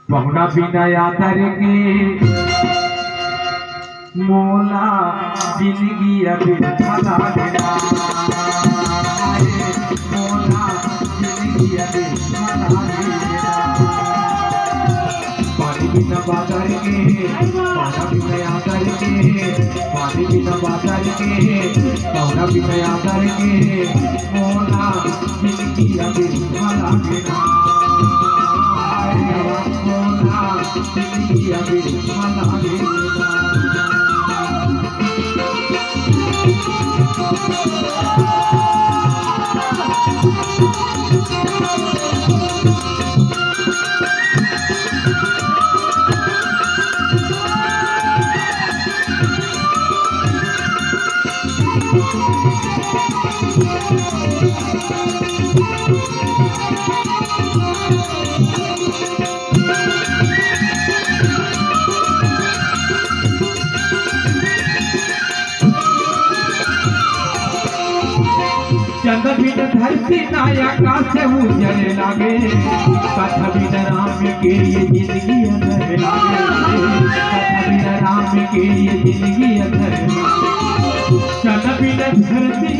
पहुना बिना करके मोला जिंदगी अभी भला देना मोला जिंदगी अभी भला देना पानी बिना बाजार के पहुना बिना करके पानी बिना बाजार के पहुना बिना करके मोला जिंदगी अभी भला देना जिंदगी अभी भला देना चंद्र बिन धरती नायका से उजर लागे कथा बिन राम के ये जिंदगी अधर लागे कथा बिन राम के ये जिंदगी अधर चंद्र बिन धरती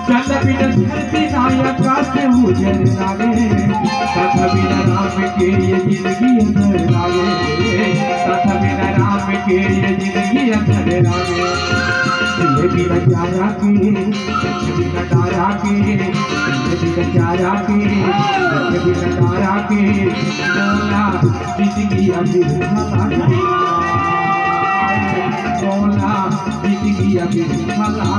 चंद्र बिन धरती नायका से उजर लागे कथा बिना राम के ये जिंदगी अधर लागे कथा बिना राम के ये जिंदगी अधर लागे ये बिना चारा के बिना तारा के ये बिना चारा के बिना तारा के मोला जिंदगी अभी भला मोला जिंदगी अभी भला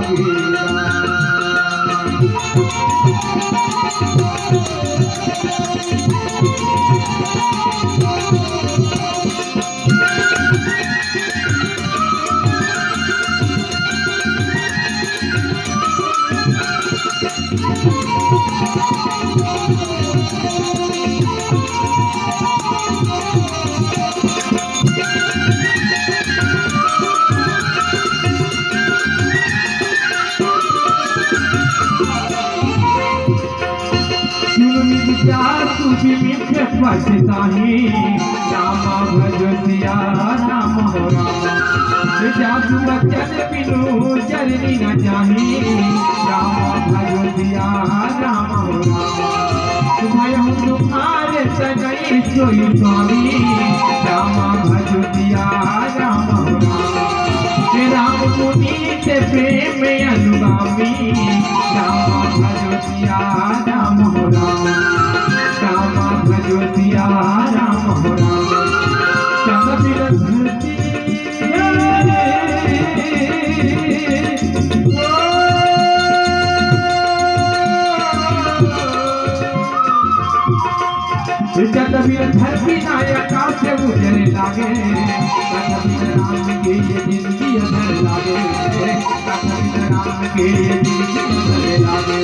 तुझे पछताही रामा भजो सिया राम हो राम जादू बचन बिनु जरनी न जाही रामा भजो सिया राम हो राम तुम्हारे सगई सोई स्वामी रामा भजो सिया राम हो राम राम मुनि से प्रेम अनुगामी रामा भजो सिया राम हो राम रामा भजो सिया राम हो राम चंद्र बिन धरती चंद्र बिन धरती नायका से उजर लागे कथा बिन राम के ये जिंदगी अधर लागे कथा बिन राम के ये जिंदगी अधर लागे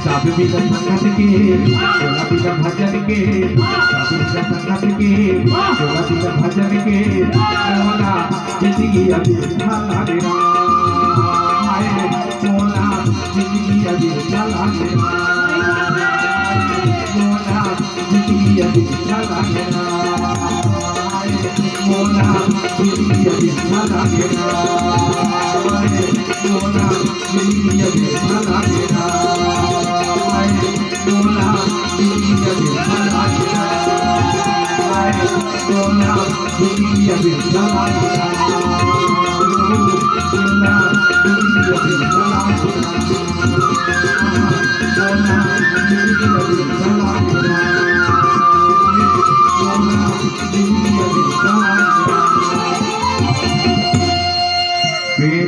साधु बिन संगत के जोड़ा बिन भजन के साधु बिन संगत के जोड़ा बिन भजन के मोला जिंदगी अभी भला देना मोला जिंदगी अभी भला देना मोला जिंदगी अभी भला देना मोला जिंदगी अभी भला देना मोला जिंदगी अभी भला देना मोला जिंदगी अभी भला देना मोला जिंदगी अभी भला देना मोला जिंदगी अभी भला देना मोला जिंदगी अभी